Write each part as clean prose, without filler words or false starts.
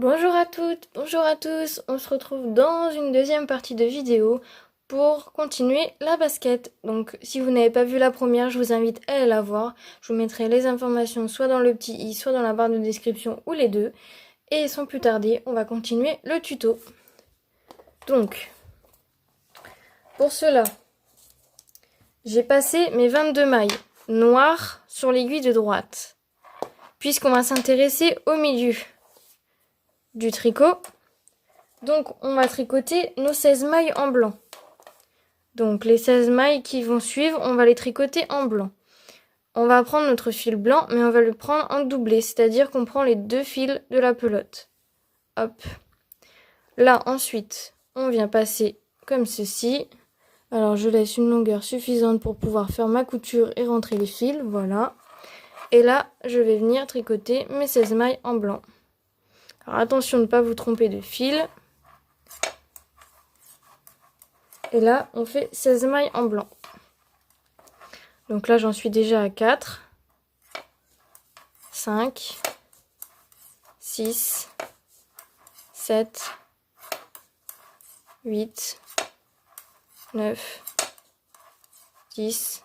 Bonjour à toutes, bonjour à tous, on se retrouve dans une deuxième partie de vidéo pour continuer la basket. Donc si vous n'avez pas vu la première, je vous invite à aller la voir. Je vous mettrai les informations soit dans le petit i, soit dans la barre de description ou les deux. Et sans plus tarder, on va continuer le tuto. Donc, pour cela, j'ai passé mes 22 mailles noires sur l'aiguille de droite. Puisqu'on va s'intéresser au milieu du tricot, donc on va tricoter nos 16 mailles en blanc. Donc les 16 mailles qui vont suivre, on va les tricoter en blanc. On va prendre notre fil blanc, mais on va le prendre en doublé, c'est-à-dire qu'on prend les deux fils de la pelote. Hop. Là, ensuite, on vient passer comme ceci. Alors je laisse une longueur suffisante pour pouvoir faire ma couture et rentrer les fils, voilà. Et là, je vais venir tricoter mes 16 mailles en blanc. Alors attention de ne pas vous tromper de fil. Et là, on fait 16 mailles en blanc. Donc là, j'en suis déjà à 4, 5, 6, 7, 8, 9, 10,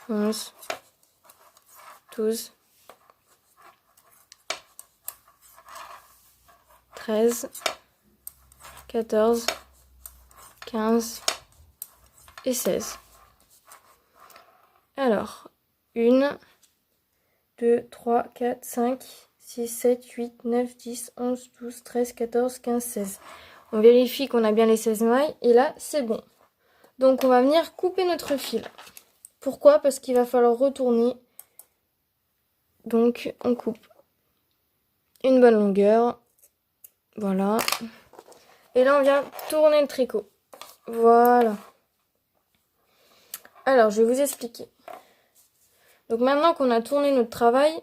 11, 12, 13, 14, 15 et 16. Alors, 1, 2, 3, 4, 5, 6, 7, 8, 9, 10, 11, 12, 13, 14, 15, 16. On vérifie qu'on a bien les 16 mailles et là, c'est bon. Donc, on va venir couper notre fil. Pourquoi? Parce qu'il va falloir retourner. Donc, on coupe une bonne longueur. Voilà. Et là, on vient tourner le tricot. Voilà. Alors, je vais vous expliquer. Donc, maintenant qu'on a tourné notre travail,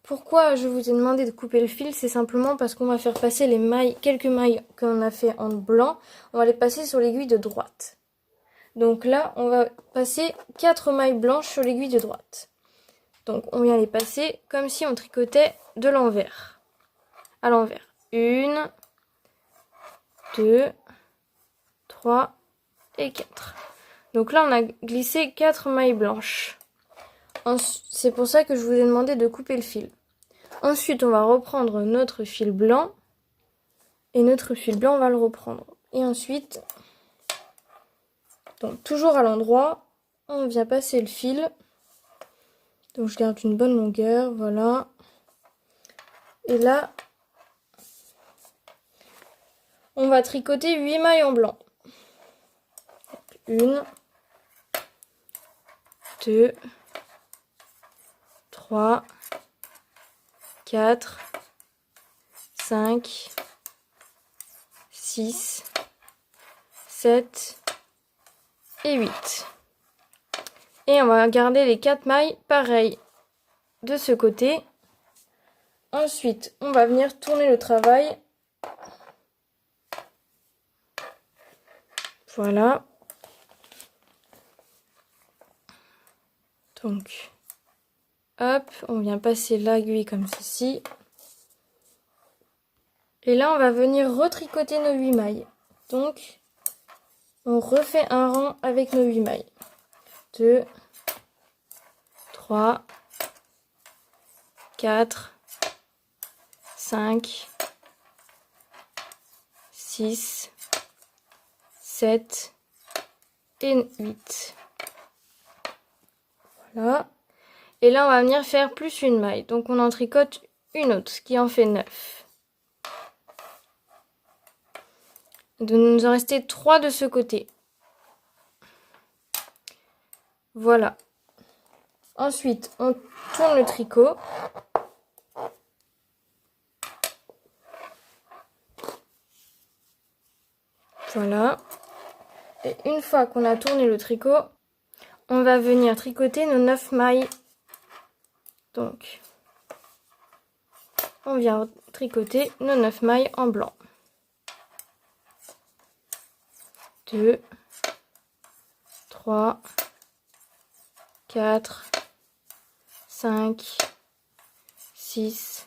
pourquoi je vous ai demandé de couper le fil? C'est simplement parce qu'on va faire passer les mailles, quelques mailles qu'on a fait en blanc, on va les passer sur l'aiguille de droite. Donc là, on va passer 4 mailles blanches sur l'aiguille de droite. Donc, on vient les passer comme si on tricotait de l'envers. À l'envers. 1, 2, 3 et 4. Donc là, on a glissé 4 mailles blanches. C'est pour ça que je vous ai demandé de couper le fil. Ensuite, on va reprendre notre fil blanc. Et notre fil blanc, on va le reprendre. Et ensuite, donc toujours à l'endroit, on vient passer le fil. Donc je garde une bonne longueur, voilà. Et là, on va tricoter 8 mailles en blanc. 1, 2, 3, 4, 5, 6, 7 et 8. Et on va garder les 4 mailles pareilles de ce côté. Ensuite, on va venir tourner le travail. Voilà. Donc, hop, on vient passer l'aiguille comme ceci. Et là, on va venir retricoter nos 8 mailles. Donc, on refait un rang avec nos 8 mailles. 2, 3, 4, 5, 6, 7 et 8. Voilà. Et là, on va venir faire plus une maille. Donc, on en tricote une autre, ce qui en fait 9. Il nous en restait 3 de ce côté. Voilà. Ensuite, on tourne le tricot. Voilà. Et une fois qu'on a tourné le tricot, on va venir tricoter nos 9 mailles. Donc, on vient tricoter nos 9 mailles en blanc. 2, 3, 4, 5, 6,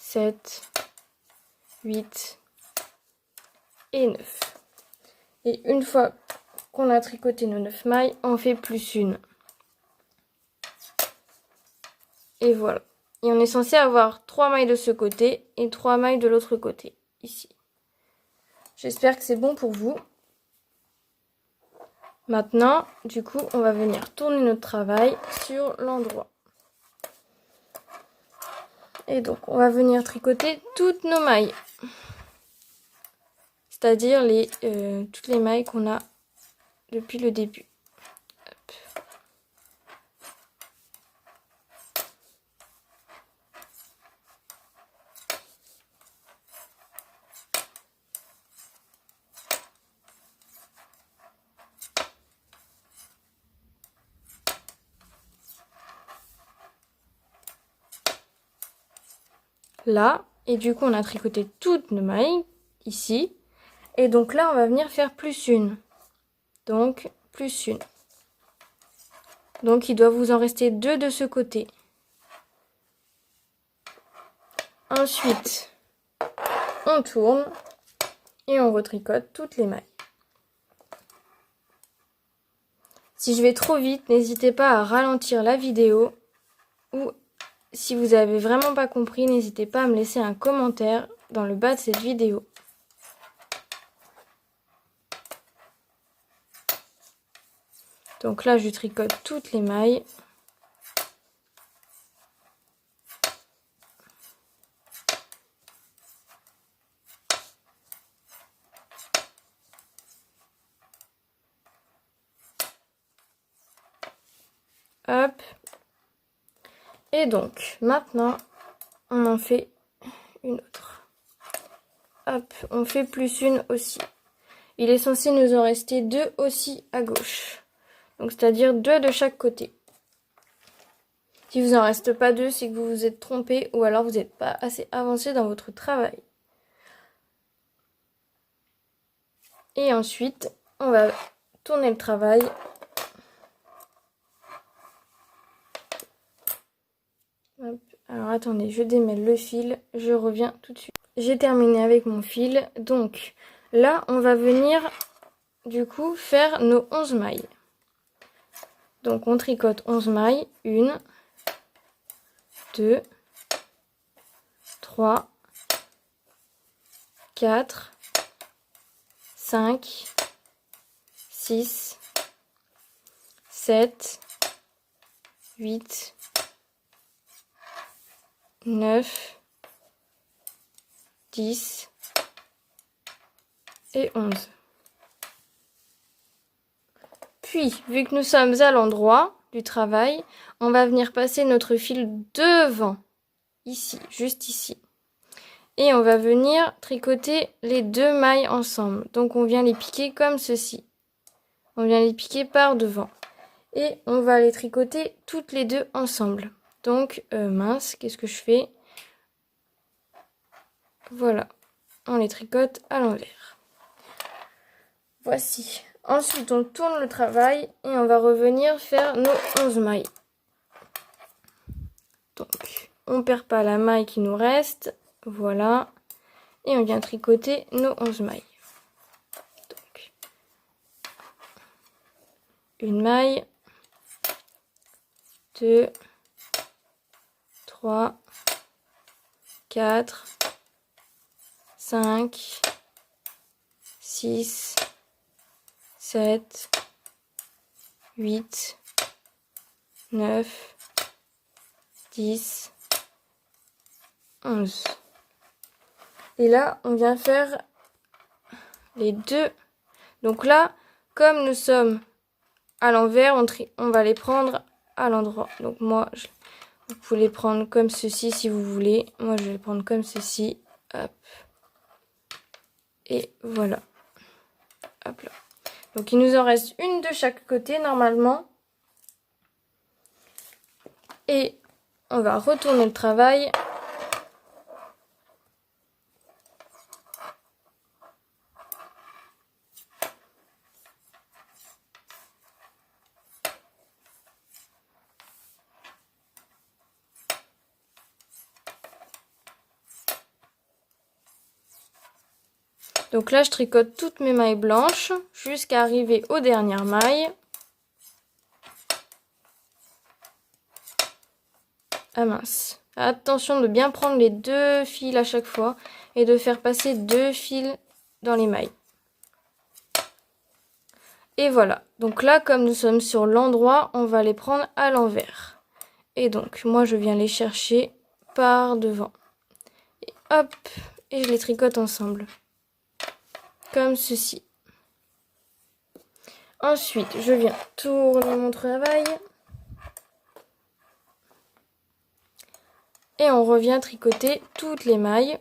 7, 8 et 9. Et une fois qu'on a tricoté nos 9 mailles, on fait plus une. Et voilà. Et on est censé avoir 3 mailles de ce côté et 3 mailles de l'autre côté, ici. J'espère que c'est bon pour vous. Maintenant, du coup, on va venir tourner notre travail sur l'endroit. Et donc, on va venir tricoter toutes nos mailles. C'est-à-dire toutes les mailles qu'on a depuis le début. Hop. Là, et du coup on a tricoté toutes nos mailles ici, et donc là on va venir faire plus une, donc plus une, donc il doit vous en rester 2 de ce côté. Ensuite on tourne et on retricote toutes les mailles. Si je vais trop vite, n'hésitez pas à ralentir la vidéo, ou si vous avez vraiment pas compris, n'hésitez pas à me laisser un commentaire dans le bas de cette vidéo. Donc là, je tricote toutes les mailles. Hop. Et donc, maintenant, on en fait une autre. Hop, on fait plus une aussi. Il est censé nous en rester 2 aussi à gauche. Donc, c'est-à-dire 2 de chaque côté. Si vous en reste pas 2, c'est que vous vous êtes trompé ou alors vous n'êtes pas assez avancé dans votre travail. Et ensuite, on va tourner le travail. Hop. Alors, attendez, je démêle le fil. Je reviens tout de suite. J'ai terminé avec mon fil. Donc, là, on va venir, du coup, faire nos 11 mailles. Donc, on tricote 11 mailles. 1, 2, 3, 4, 5, 6, 7, 8, 9, 10 et 11. Puis, vu que nous sommes à l'endroit du travail, on va venir passer notre fil devant, ici, juste ici. Et on va venir tricoter les 2 mailles ensemble. Donc on vient les piquer comme ceci. On vient les piquer par devant. Et on va les tricoter toutes les 2 ensemble. Donc, mince, qu'est-ce que je fais? Voilà, on les tricote à l'envers. Voici. Ensuite, on tourne le travail et on va revenir faire nos 11 mailles. Donc, on perd pas la maille qui nous reste. Voilà. Et on vient tricoter nos 11 mailles. Donc, une maille, 2, 3, 4, 5, 6, 7, 8, 9, 10, 11. Et là, on vient faire les 2. Donc là, comme nous sommes à l'envers, on va les prendre à l'endroit. Donc moi, vous pouvez les prendre comme ceci si vous voulez. Moi, je vais les prendre comme ceci. Hop. Et voilà. Hop là. Donc il nous en reste une de chaque côté normalement. Et on va retourner le travail. Donc là, je tricote toutes mes mailles blanches jusqu'à arriver aux dernières mailles. Ah mince. Attention de bien prendre les 2 fils à chaque fois et de faire passer 2 fils dans les mailles. Et voilà. Donc là, comme nous sommes sur l'endroit, on va les prendre à l'envers. Et donc, moi, je viens les chercher par devant. Et hop, et je les tricote ensemble. Comme ceci. Ensuite, je viens tourner mon travail. Et on revient tricoter toutes les mailles.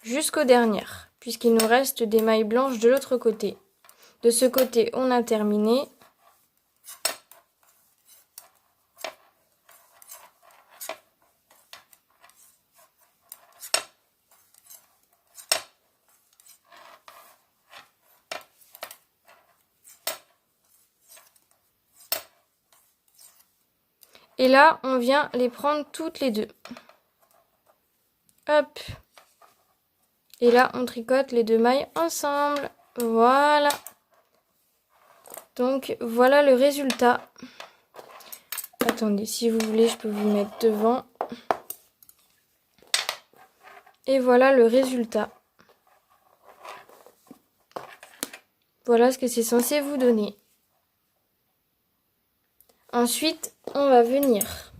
Jusqu'aux dernières, puisqu'il nous reste des mailles blanches de l'autre côté. De ce côté, on a terminé. Et là, on vient les prendre toutes les deux. Hop. Et là, on tricote les 2 mailles ensemble. Voilà. Donc, voilà le résultat. Attendez, si vous voulez, je peux vous mettre devant. Et voilà le résultat. Voilà ce que c'est censé vous donner. Ensuite, on va venir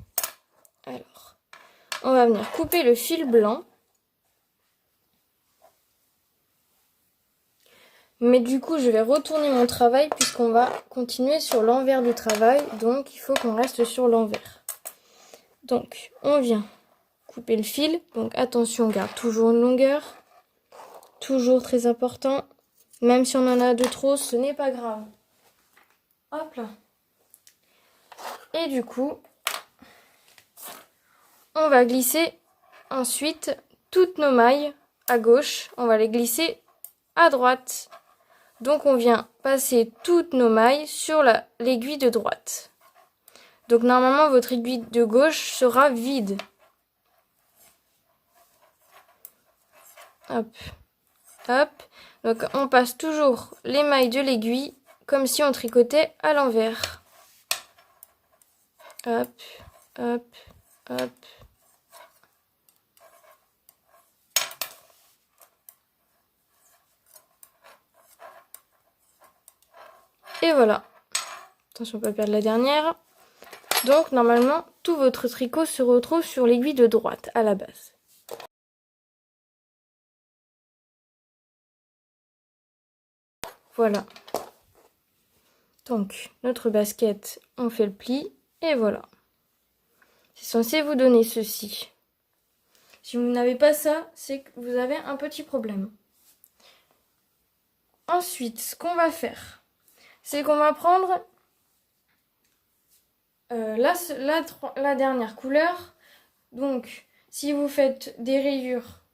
couper le fil blanc. Mais du coup, je vais retourner mon travail puisqu'on va continuer sur l'envers du travail. Donc, il faut qu'on reste sur l'envers. Donc, on vient couper le fil. Donc, attention, on garde toujours une longueur. Toujours très important. Même si on en a de trop, ce n'est pas grave. Hop là. Et du coup, on va glisser ensuite toutes nos mailles à gauche. On va les glisser à droite. Donc on vient passer toutes nos mailles sur l'aiguille de droite. Donc normalement votre aiguille de gauche sera vide. Hop, hop. Donc on passe toujours les mailles de l'aiguille comme si on tricotait à l'envers. Hop, hop, hop. Et voilà. Attention, on ne peut pas perdre la dernière. Donc, normalement, tout votre tricot se retrouve sur l'aiguille de droite, à la base. Voilà. Donc, notre basket, on fait le pli, et voilà. C'est censé vous donner ceci. Si vous n'avez pas ça, c'est que vous avez un petit problème. Ensuite, ce qu'on va faire, c'est qu'on va prendre la dernière couleur. Donc, si vous faites des rayures,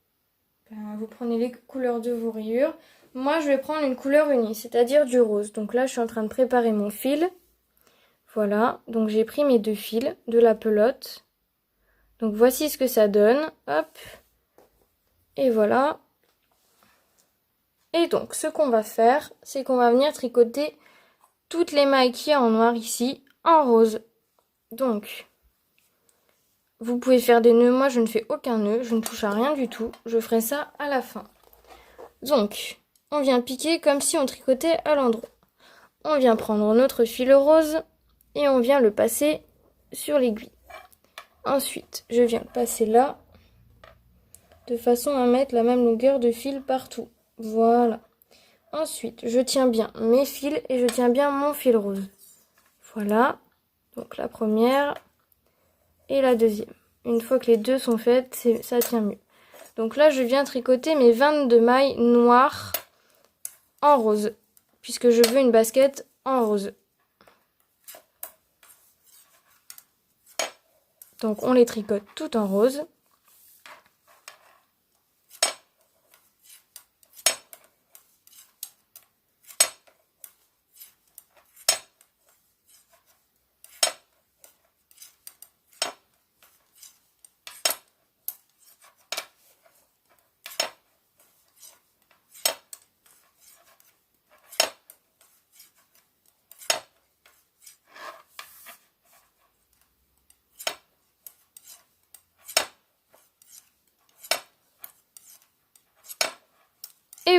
vous prenez les couleurs de vos rayures. Moi, je vais prendre une couleur unie, c'est-à-dire du rose. Donc là, je suis en train de préparer mon fil. Voilà, donc j'ai pris mes 2 fils de la pelote. Donc voici ce que ça donne. Hop. Et voilà. Et donc, ce qu'on va faire, c'est qu'on va venir tricoter toutes les mailles qu'il y a en noir ici, en rose. Donc, vous pouvez faire des nœuds. Moi, je ne fais aucun nœud. Je ne touche à rien du tout. Je ferai ça à la fin. Donc, on vient piquer comme si on tricotait à l'endroit. On vient prendre notre fil rose et on vient le passer sur l'aiguille. Ensuite, je viens le passer là, de façon à mettre la même longueur de fil partout. Voilà. Ensuite, je tiens bien mes fils et je tiens bien mon fil rose. Voilà. Donc la première et la deuxième. Une fois que les deux sont faites, ça tient mieux. Donc là, je viens tricoter mes 22 mailles noires en rose, puisque je veux une basket en rose. Donc on les tricote toutes en rose.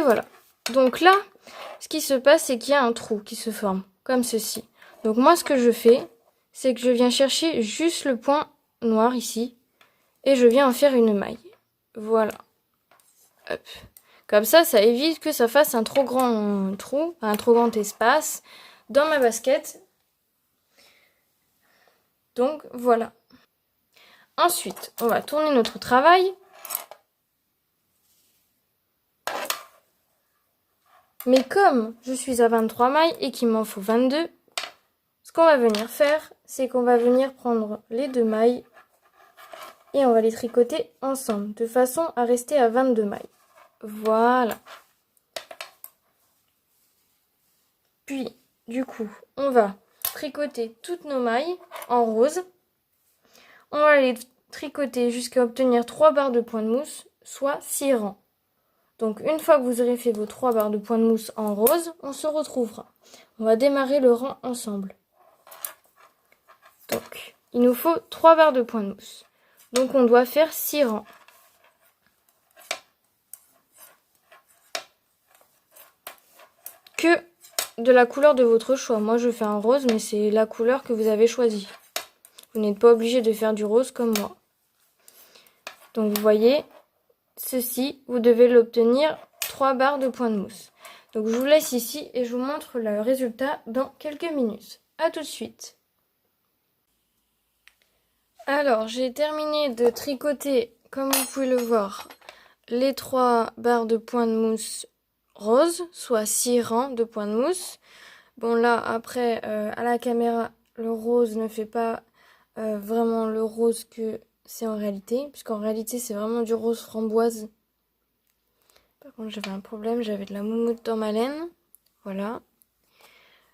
voilà. Donc là, ce qui se passe, c'est qu'il y a un trou qui se forme, comme ceci. Donc moi, ce que je fais, c'est que je viens chercher juste le point noir ici, et je viens en faire une maille. Voilà. Hop. Comme ça évite que ça fasse un trop grand trou, un trop grand espace dans ma basket. Donc voilà. Ensuite, on va tourner notre travail. Mais comme je suis à 23 mailles et qu'il m'en faut 22, ce qu'on va venir faire, c'est qu'on va venir prendre les 2 mailles et on va les tricoter ensemble, de façon à rester à 22 mailles. Voilà. Puis, du coup, on va tricoter toutes nos mailles en rose. On va les tricoter jusqu'à obtenir 3 barres de point de mousse, soit 6 rangs. Donc une fois que vous aurez fait vos 3 barres de point de mousse en rose, on se retrouvera. On va démarrer le rang ensemble. Donc, il nous faut 3 barres de point de mousse. Donc on doit faire 6 rangs. Que de la couleur de votre choix. Moi je fais un rose, mais c'est la couleur que vous avez choisie. Vous n'êtes pas obligé de faire du rose comme moi. Donc vous voyez, ceci, vous devez l'obtenir 3 barres de point de mousse. Donc je vous laisse ici et je vous montre le résultat dans quelques minutes. A tout de suite. Alors j'ai terminé de tricoter, comme vous pouvez le voir, les 3 barres de point de mousse rose, soit 6 rangs de point de mousse. Bon là après à la caméra le rose ne fait pas vraiment le rose que c'est en réalité, puisqu'en réalité c'est vraiment du rose framboise. Par contre j'avais un problème, j'avais de la moumoute dans ma laine. Voilà.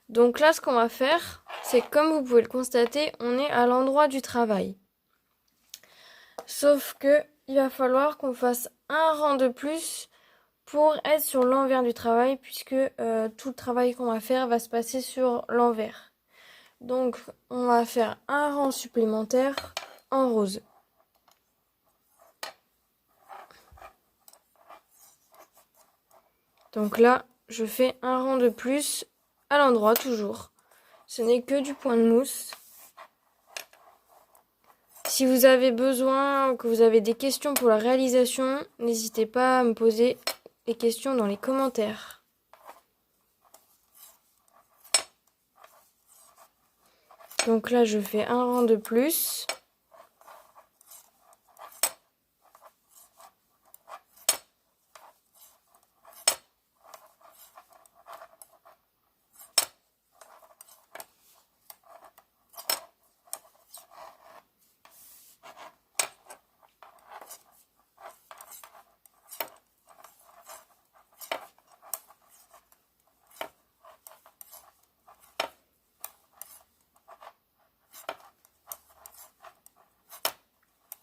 Donc là ce qu'on va faire, c'est que comme vous pouvez le constater, on est à l'endroit du travail. Sauf que il va falloir qu'on fasse un rang de plus pour être sur l'envers du travail, puisque tout le travail qu'on va faire va se passer sur l'envers. Donc on va faire un rang supplémentaire en rose. Donc là, je fais un rang de plus à l'endroit toujours. Ce n'est que du point de mousse. Si vous avez besoin, que vous avez des questions pour la réalisation, n'hésitez pas à me poser les questions dans les commentaires. Donc là, je fais un rang de plus.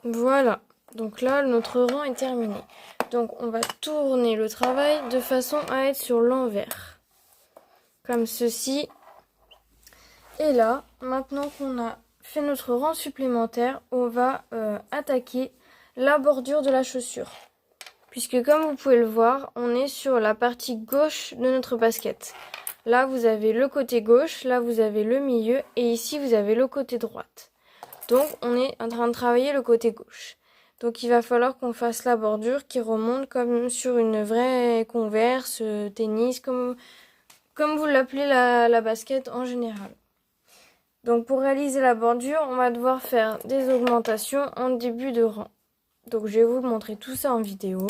Voilà, donc là notre rang est terminé. Donc on va tourner le travail de façon à être sur l'envers. Comme ceci. Et là, maintenant qu'on a fait notre rang supplémentaire, on va attaquer la bordure de la chaussure. Puisque comme vous pouvez le voir, on est sur la partie gauche de notre basket. Là vous avez le côté gauche, là vous avez le milieu et ici vous avez le côté droite. Donc on est en train de travailler le côté gauche. Donc il va falloir qu'on fasse la bordure qui remonte comme sur une vraie Converse, tennis, comme vous l'appelez la basket en général. Donc pour réaliser la bordure, on va devoir faire des augmentations en début de rang. Donc je vais vous montrer tout ça en vidéo,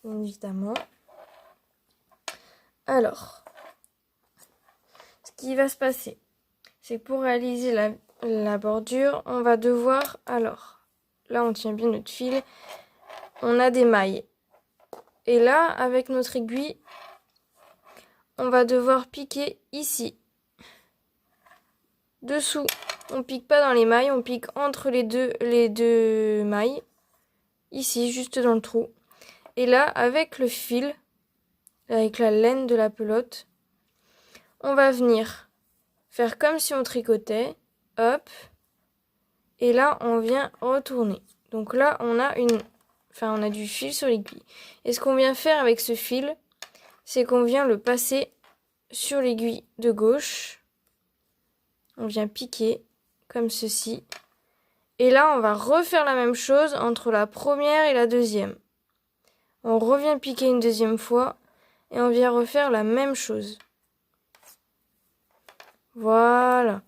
évidemment. Alors, ce qui va se passer, c'est que pour réaliser la bordure, on va devoir, alors, là on tient bien notre fil, on a des mailles. Et là, avec notre aiguille, on va devoir piquer ici. Dessous, on pique pas dans les mailles, on pique entre les deux mailles. Ici, juste dans le trou. Et là, avec le fil, avec la laine de la pelote, on va venir faire comme si on tricotait. Hop. Et là, on vient retourner. Donc là, on a du fil sur l'aiguille. Et ce qu'on vient faire avec ce fil, c'est qu'on vient le passer sur l'aiguille de gauche. On vient piquer comme ceci. Et là, on va refaire la même chose entre la première et la deuxième. On revient piquer une deuxième fois et on vient refaire la même chose. Voilà.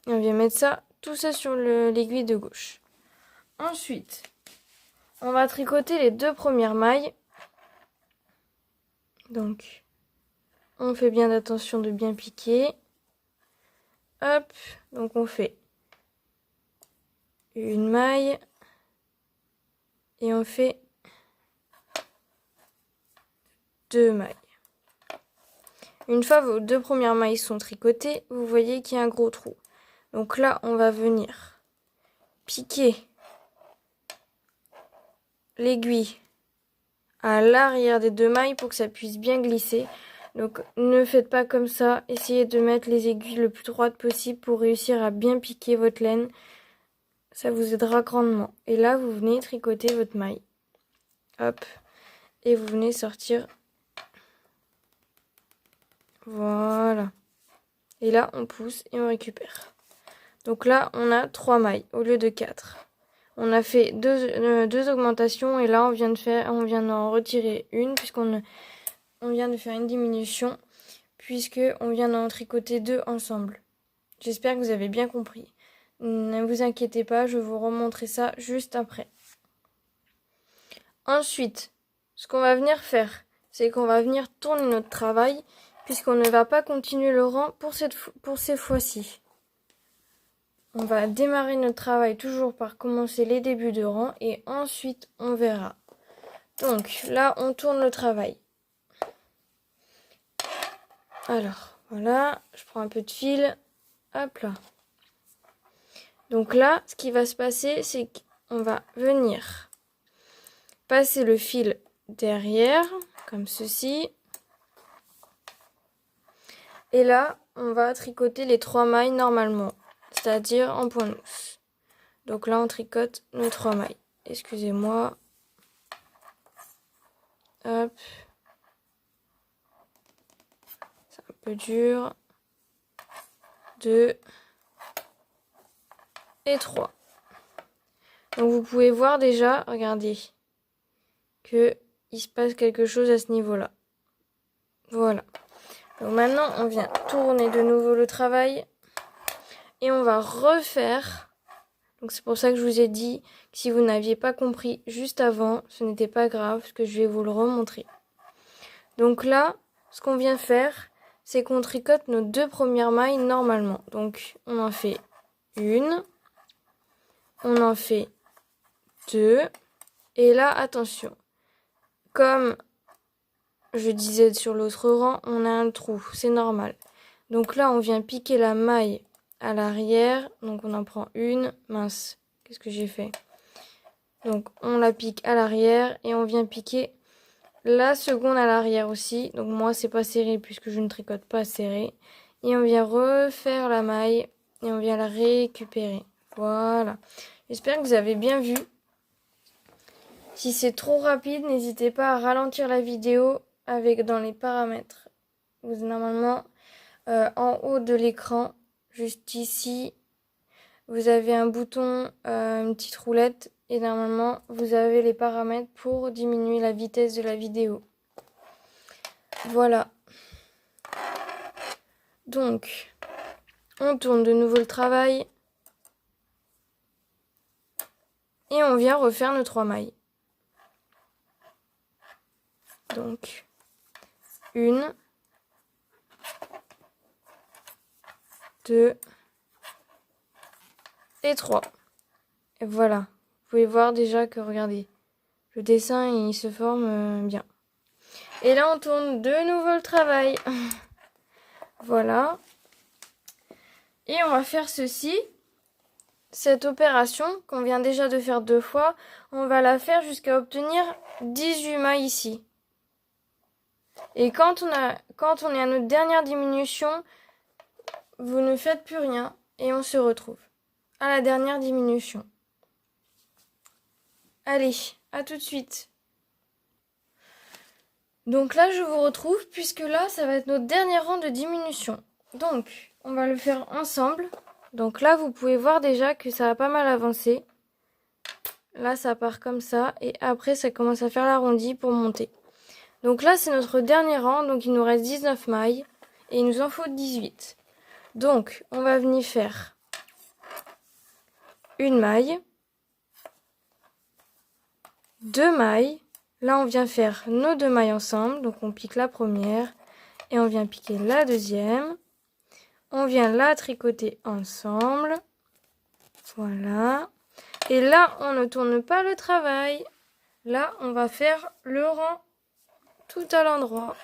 Et on vient mettre ça, tout ça sur l'aiguille de gauche. Ensuite, on va tricoter les 2 premières mailles. Donc, on fait bien attention de bien piquer. Hop, donc on fait une maille et on fait 2 mailles. Une fois vos 2 premières mailles sont tricotées, vous voyez qu'il y a un gros trou. Donc là, on va venir piquer l'aiguille à l'arrière des 2 mailles pour que ça puisse bien glisser. Donc ne faites pas comme ça, essayez de mettre les aiguilles le plus droites possible pour réussir à bien piquer votre laine. Ça vous aidera grandement. Et là, vous venez tricoter votre maille. Hop. Et vous venez sortir. Voilà. Et là, on pousse et on récupère. Donc là, on a 3 mailles au lieu de 4. On a fait deux augmentations et là, on vient d'en retirer une puisqu'on vient de faire une diminution puisqu'on vient d'en tricoter 2 ensemble. J'espère que vous avez bien compris. Ne vous inquiétez pas, je vais vous remontrer ça juste après. Ensuite, ce qu'on va venir faire, c'est qu'on va venir tourner notre travail puisqu'on ne va pas continuer le rang pour ces fois-ci. On va démarrer notre travail toujours par commencer les débuts de rang et ensuite on verra. Donc là, on tourne le travail. Alors, voilà, je prends un peu de fil. Hop là. Donc là, ce qui va se passer, c'est qu'on va venir passer le fil derrière, comme ceci. Et là, on va tricoter les 3 mailles normalement, c'est-à-dire en point mousse. Donc là, on tricote nos 3 mailles. Excusez-moi. Hop. C'est un peu dur. 2 et 3. Donc vous pouvez voir déjà, regardez, que il se passe quelque chose à ce niveau-là. Voilà. Donc maintenant, on vient tourner de nouveau le travail et on va refaire. Donc c'est pour ça que je vous ai dit que si vous n'aviez pas compris juste avant, ce n'était pas grave, parce que je vais vous le remontrer. Donc là, ce qu'on vient faire, c'est qu'on tricote nos 2 premières mailles normalement. Donc on en fait une, on en fait 2, et là, attention, comme je disais sur l'autre rang, on a un trou, c'est normal. Donc là, on vient piquer la maille à l'arrière, donc on en prend une, mince, qu'est-ce que j'ai fait? Donc on la pique à l'arrière et on vient piquer la seconde à l'arrière aussi. Donc moi, c'est pas serré puisque je ne tricote pas serré. Et on vient refaire la maille et on vient la récupérer. Voilà. J'espère que vous avez bien vu. Si c'est trop rapide, n'hésitez pas à ralentir la vidéo dans les paramètres. Vous normalement en haut de l'écran, juste ici, vous avez un bouton, une petite roulette et normalement vous avez les paramètres pour diminuer la vitesse de la vidéo. Voilà. Donc, on tourne de nouveau le travail et on vient refaire nos 3 mailles. Donc, 1, 2 et 3. Et voilà. Vous pouvez voir déjà que, regardez, le dessin, il se forme bien. Et là, on tourne de nouveau le travail. Voilà. Et on va faire ceci. Cette opération qu'on vient déjà de faire 2 fois, on va la faire jusqu'à obtenir 18 mailles ici. Et quand on est à notre dernière diminution, vous ne faites plus rien et on se retrouve à la dernière diminution. Allez, à tout de suite. Donc là, je vous retrouve puisque là, ça va être notre dernier rang de diminution. Donc, on va le faire ensemble. Donc là, vous pouvez voir déjà que ça a pas mal avancé. Là, ça part comme ça et après, ça commence à faire l'arrondi pour monter. Donc là, c'est notre dernier rang, donc il nous reste 19 mailles et il nous en faut 18. Donc, on va venir faire une maille, 2 mailles. Là, on vient faire nos 2 mailles ensemble, donc on pique la première et on vient piquer la deuxième. On vient la tricoter ensemble. Voilà. Et là, on ne tourne pas le travail. Là, on va faire le rang tout à l'endroit.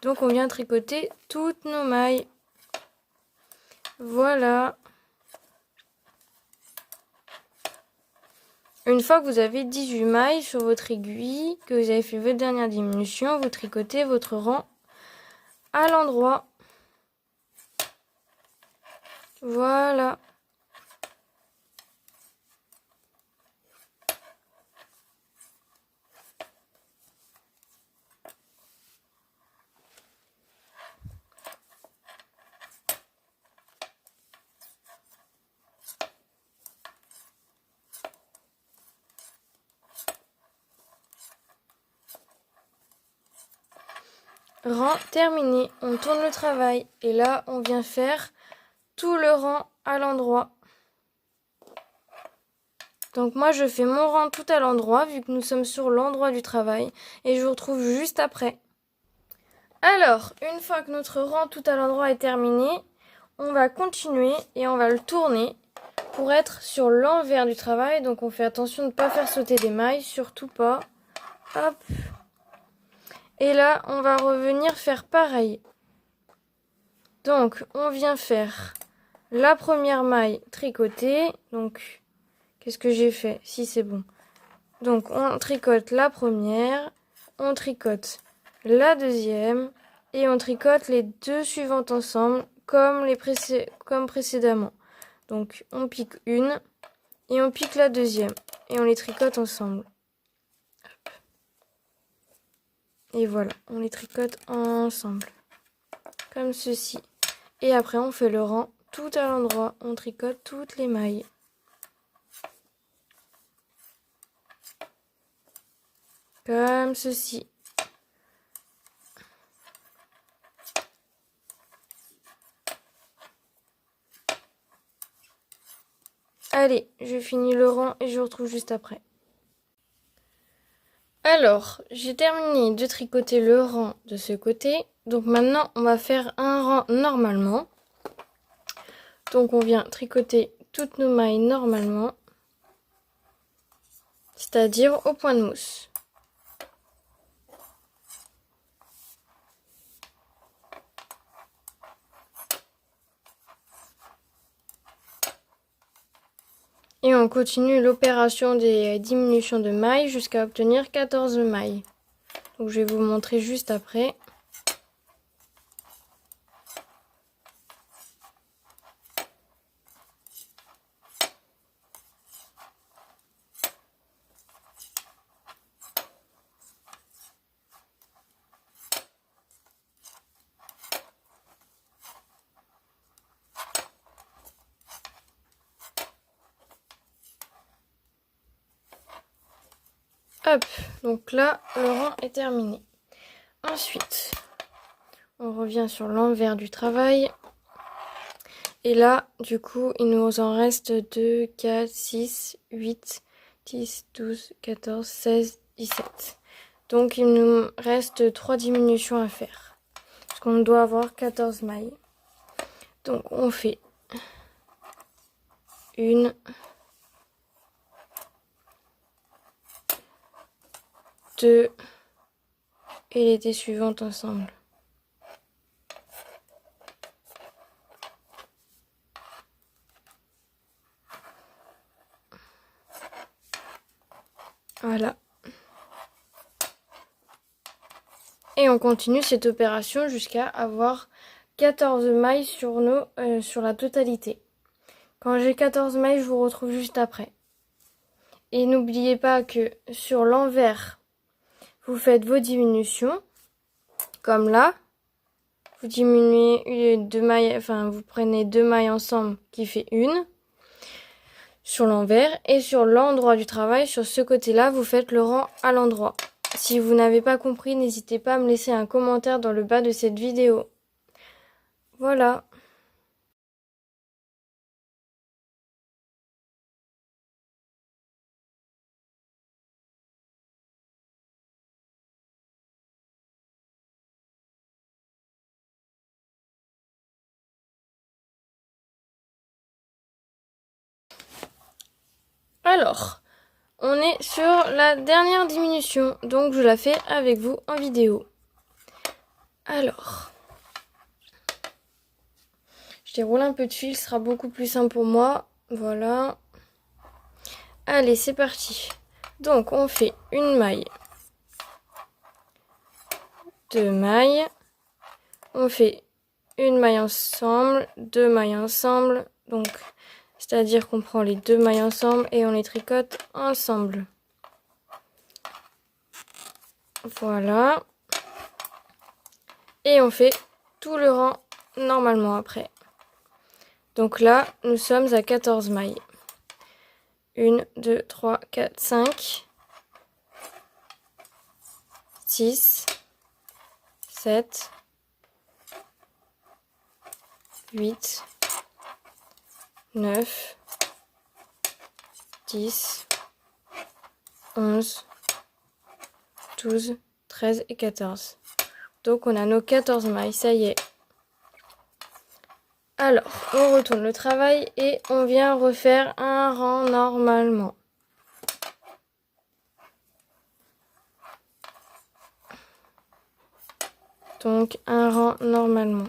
Donc, on vient tricoter toutes nos mailles. Voilà. Une fois que vous avez 18 mailles sur votre aiguille, que vous avez fait votre dernière diminution, vous tricotez votre rang à l'endroit. Voilà. Rang terminé, on tourne le travail et là on vient faire tout le rang à l'endroit. Donc moi je fais mon rang tout à l'endroit vu que nous sommes sur l'endroit du travail et je vous retrouve juste après. Alors, une fois que notre rang tout à l'endroit est terminé, on va continuer et on va le tourner pour être sur l'envers du travail. Donc on fait attention de ne pas faire sauter des mailles, surtout pas. Hop. Et là, on va revenir faire pareil. Donc, on vient faire la première maille tricotée. Donc, qu'est-ce que j'ai fait? Si, c'est bon. Donc, on tricote la première, on tricote la deuxième et on tricote les deux suivantes ensemble comme précédemment. Donc, on pique une et on pique la deuxième et on les tricote ensemble. Et voilà, on les tricote ensemble, comme ceci. Et après, on fait le rang tout à l'endroit. On tricote toutes les mailles. Comme ceci. Allez, je finis le rang et je vous retrouve juste après. Alors, j'ai terminé de tricoter le rang de ce côté. Donc maintenant, on va faire un rang normalement. Donc on vient tricoter toutes nos mailles normalement. C'est-à-dire au point de mousse. Et on continue l'opération des diminutions de mailles jusqu'à obtenir 14 mailles. Donc je vais vous montrer juste après. Hop, donc là, le rang est terminé. Ensuite, on revient sur l'envers du travail. Et là, du coup, il nous en reste 2, 4, 6, 8, 10, 12, 14, 16, 17. Donc, il nous reste 3 diminutions à faire. Parce qu'on doit avoir 14 mailles. Donc, on fait une, 2 et les deux suivantes ensemble. Voilà. Et on continue cette opération jusqu'à avoir 14 mailles sur la totalité. Quand j'ai 14 mailles, je vous retrouve juste après. Et n'oubliez pas que sur l'envers, vous faites vos diminutions, comme là. Vous diminuez deux mailles, enfin vous prenez 2 mailles ensemble qui fait une sur l'envers et sur l'endroit du travail, sur ce côté-là, vous faites le rang à l'endroit. Si vous n'avez pas compris, n'hésitez pas à me laisser un commentaire dans le bas de cette vidéo. Voilà. Alors, on est sur la dernière diminution, donc je la fais avec vous en vidéo. Alors, je déroule un peu de fil, ce sera beaucoup plus simple pour moi. Voilà. Allez, c'est parti. Donc, on fait une maille, 2 mailles. On fait une maille ensemble, 2 mailles ensemble. Donc, c'est-à-dire qu'on prend les 2 mailles ensemble et on les tricote ensemble. Voilà. Et on fait tout le rang normalement après. Donc là, nous sommes à 14 mailles. 1, 2, 3, 4, 5, 6, 7, 8, 9, 10, 11, 12, 13 et 14. Donc on a nos 14 mailles, ça y est. Alors, on retourne le travail et on vient refaire un rang normalement. Donc un rang normalement.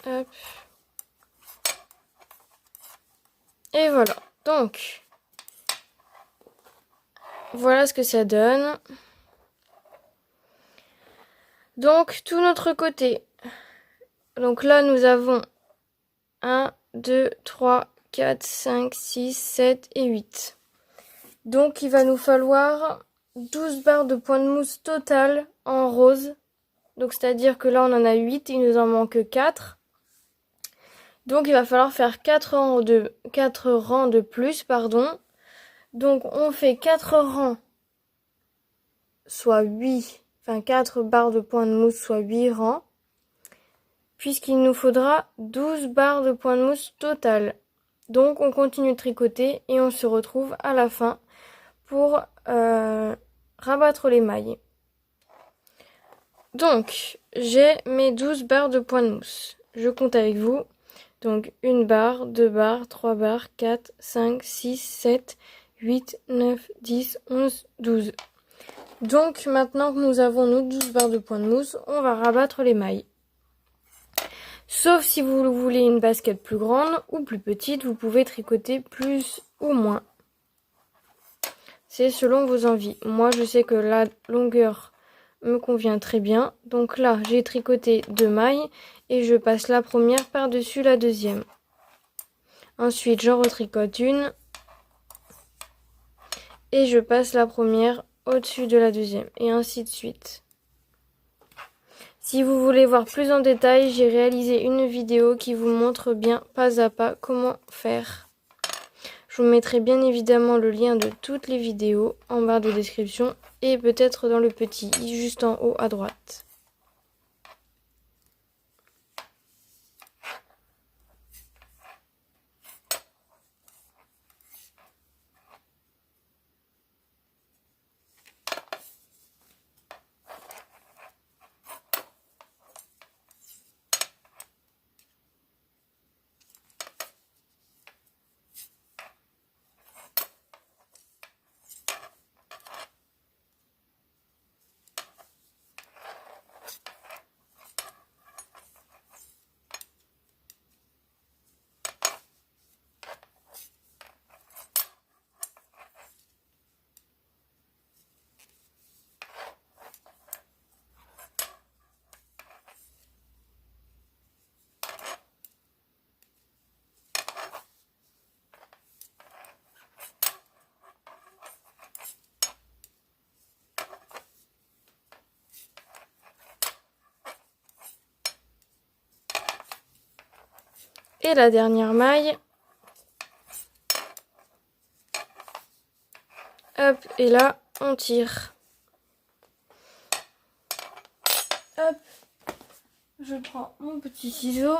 Hop. Et voilà. Donc, voilà ce que ça donne. Donc, tout notre côté. Donc là, nous avons 1, 2, 3, 4, 5, 6, 7 et 8. Donc, il va nous falloir 12 barres de point de mousse totales en rose. Donc, c'est-à-dire que là, on en a 8, il nous en manque 4. Donc, il va falloir faire 4 rangs de plus, pardon. Donc, on fait 4 rangs, soit 8, enfin 4 barres de point de mousse, soit 8 rangs. Puisqu'il nous faudra 12 barres de point de mousse total. Donc, on continue de tricoter et on se retrouve à la fin pour rabattre les mailles. Donc, j'ai mes 12 barres de point de mousse. Je compte avec vous. Donc, 1 barre, 2 barres, 3 barres, 4, 5, 6, 7, 8, 9, 10, 11, 12. Donc, maintenant que nous avons nos 12 barres de point de mousse, on va rabattre les mailles. Sauf si vous voulez une basket plus grande ou plus petite, vous pouvez tricoter plus ou moins. C'est selon vos envies. Moi, je sais que la longueur me convient très bien. Donc là, j'ai tricoté 2 mailles et je passe la première par-dessus la deuxième. Ensuite, j'en retricote une et je passe la première au-dessus de la deuxième et ainsi de suite. Si vous voulez voir plus en détail, j'ai réalisé une vidéo qui vous montre bien pas à pas comment faire. Je vous mettrai bien évidemment le lien de toutes les vidéos en barre de description et peut-être dans le petit juste en haut à droite. Et la dernière maille. Hop, et là, on tire. Hop, je prends mon petit ciseau.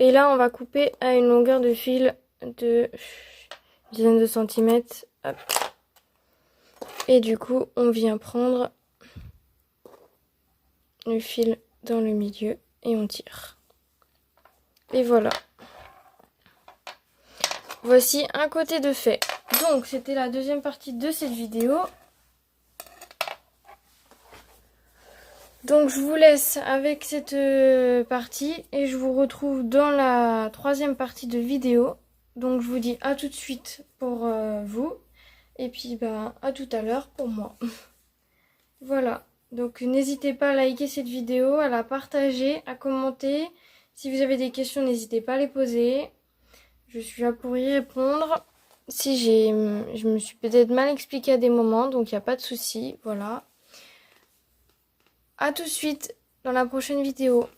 Et là, on va couper à une longueur de fil de une dizaine de centimètres. Hop. Et du coup, on vient prendre le fil dans le milieu et on tire. Et voilà. Voici un côté de fait. Donc, c'était la deuxième partie de cette vidéo. Donc, je vous laisse avec cette partie et je vous retrouve dans la troisième partie de vidéo. Donc, je vous dis à tout de suite pour vous. Et puis, à tout à l'heure pour moi. Voilà. Donc, n'hésitez pas à liker cette vidéo, à la partager, à commenter. Si vous avez des questions, n'hésitez pas à les poser. Je suis là pour y répondre. Si je me suis peut-être mal expliqué à des moments, donc il n'y a pas de souci. Voilà. À tout de suite dans la prochaine vidéo.